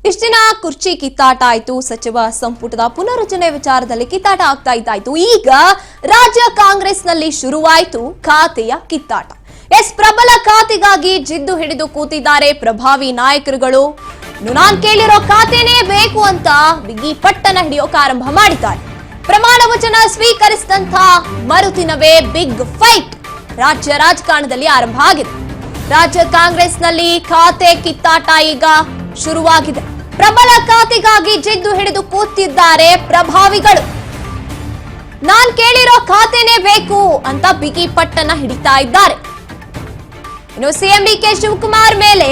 ಇಷ್ಟ ದಿನ ಕುರ್ಚಿ ಕಿತ್ತಾಟ ಆಯ್ತು, ಸಚಿವ ಸಂಪುಟದ ಪುನರಚನೆ ವಿಚಾರದಲ್ಲಿ ಕಿತ್ತಾಟ ಆಗ್ತಾ ಇದ್ದಾಯ್ತು. ಈಗ ರಾಜ್ಯ ಕಾಂಗ್ರೆಸ್ನಲ್ಲಿ ಶುರುವಾಯಿತು ಖಾತೆಯ ಕಿತ್ತಾಟ. ಪ್ರಬಲ ಖಾತೆಗಾಗಿ ಜಿದ್ದು ಹಿಡಿದು ಕೂತಿದ್ದಾರೆ ಪ್ರಭಾವಿ ನಾಯಕರುಗಳು. ನಾನ್ ಕೇಳಿರೋ ಖಾತೆನೇ ಬೇಕು ಅಂತ ಬಿಗಿ ಪಟ್ಟನ ಹಿಡಿಯೋಕೆ ಆರಂಭ ಮಾಡಿದ್ದಾರೆ. ಪ್ರಮಾಣ ವಚನ ಸ್ವೀಕರಿಸಿದಂತ ಮರುದಿನವೇ ಬಿಗ್ ಫೈಟ್ ರಾಜ್ಯ ರಾಜಕಾರಣದಲ್ಲಿ ಆರಂಭ ಆಗಿದೆ. ರಾಜ್ಯ ಕಾಂಗ್ರೆಸ್ನಲ್ಲಿ ಖಾತೆ ಕಿತ್ತಾಟ ಈಗ ಶುರುವಾಗಿದೆ. ಪ್ರಬಲ ಖಾತೆಗಾಗಿ ಜಿದ್ದು ಹಿಡಿದು ಕೂತಿದ್ದಾರೆ ಪ್ರಭಾವಿಗಳು. ನಾನ್ ಕೇಳಿರೋ ಖಾತೆನೇ ಬೇಕು ಅಂತ ಬಿಗಿ ಪಟ್ಟನ ಹಿಡಿತಾ ಇದ್ದಾರೆ. ಇನ್ನು ಸಿಎಂ ಡಿಕೆ ಶಿವಕುಮಾರ್ ಮೇಲೆ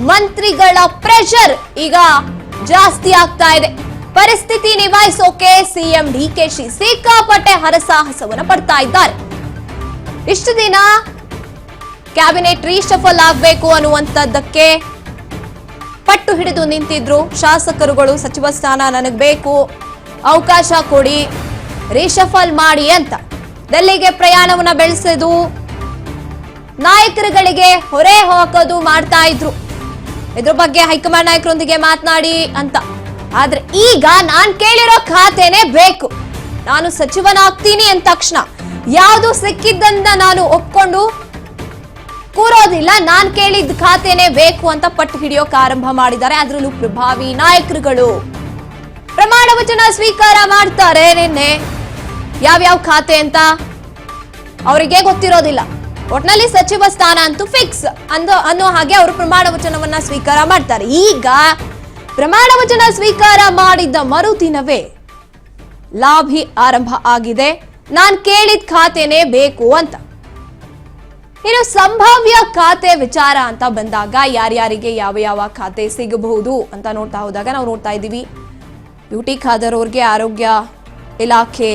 ಮಂತ್ರಿಗಳ ಪ್ರೆಷರ್ ಈಗ ಜಾಸ್ತಿ ಆಗ್ತಾ ಇದೆ. ಪರಿಸ್ಥಿತಿ ನಿಭಾಯಿಸೋಕೆ ಸಿಎಂ ಡಿಕೆಶಿ ಸಿಕ್ಕಾಪಟ್ಟೆ ಹರಸಾಹಸವನ್ನು ಪಡ್ತಾ ಇದ್ದಾರೆ. ಇಷ್ಟು ದಿನ ಕ್ಯಾಬಿನೆಟ್ ರೀಶಫಲ್ ಆಗಬೇಕು ಅನ್ನುವಂಥದ್ದಕ್ಕೆ ಪಟ್ಟು ಹಿಡಿದು ನಿಂತಿದ್ರು ಶಾಸಕರುಗಳು. ಸಚಿವ ಸ್ಥಾನ ನನಗೆ ಬೇಕು, ಅವಕಾಶ ಕೊಡಿ, ರೀಶಫಲ್ ಮಾಡಿ ಅಂತ ಡೆಲ್ಲಿಗೆ ಪ್ರಯಾಣವನ್ನ ಬೆಳೆಸೋದು, ನಾಯಕರುಗಳಿಗೆ ಹೊರೆ ಹಾಕೋದು ಮಾಡ್ತಾ ಇದ್ರು. ಇದ್ರ ಬಗ್ಗೆ ಹೈಕಮಾಂಡ್ ನಾಯಕರೊಂದಿಗೆ ಮಾತನಾಡಿ ಅಂತ. ಆದ್ರೆ ಈಗ ನಾನ್ ಕೇಳಿರೋ ಖಾತೆನೇ ಬೇಕು, ನಾನು ಸಚಿವನಾಗ್ತೀನಿ ಅಂದ ತಕ್ಷಣ ಯಾವುದು ಸಿಕ್ಕಿದ್ದನ್ನ ನಾನು ಒಪ್ಕೊಂಡು ಕೂರೋದಿಲ್ಲ, ನಾನ್ ಕೇಳಿದ ಖಾತೆನೇ ಬೇಕು ಅಂತ ಪಟ್ಟು ಹಿಡಿಯೋಕೆ ಆರಂಭ ಮಾಡಿದ್ದಾರೆ. ಅದರಲ್ಲೂ ಪ್ರಭಾವಿ ನಾಯಕರುಗಳು ಪ್ರಮಾಣ ವಚನ ಸ್ವೀಕಾರ ಮಾಡ್ತಾರೆ. ನಿನ್ನೆ ಯಾವ್ಯಾವ ಖಾತೆ ಅಂತ ಅವರಿಗೆ ಗೊತ್ತಿರೋದಿಲ್ಲ. ಒಟ್ನಲ್ಲಿ ಸಚಿವ ಸ್ಥಾನ ಅಂತೂ ಫಿಕ್ಸ್ ಅನ್ನೋ ಹಾಗೆ ಅವರು ಪ್ರಮಾಣ ವಚನವನ್ನ ಸ್ವೀಕಾರ ಮಾಡ್ತಾರೆ. ಈಗ ಪ್ರಮಾಣ ವಚನ ಸ್ವೀಕಾರ ಮಾಡಿದ್ದ ಮರುದಿನವೇ ಲಾಭಿ ಆರಂಭ ಆಗಿದೆ. ನಾನ್ ಕೇಳಿದ ಖಾತೆನೇ ಬೇಕು ಅಂತ. ಇನ್ನು ಸಂಭಾವ್ಯ ಖಾತೆ ವಿಚಾರ ಅಂತ ಬಂದಾಗ ಯಾರ್ಯಾರಿಗೆ ಯಾವ ಯಾವ ಖಾತೆ ಸಿಗಬಹುದು ಅಂತ ನೋಡ್ತಾ ಹೋದಾಗ ನಾವು ನೋಡ್ತಾ ಇದ್ದೀವಿ. ಯುಟಿ ಖಾದರ್ ಅವ್ರಿಗೆ ಆರೋಗ್ಯ ಇಲಾಖೆ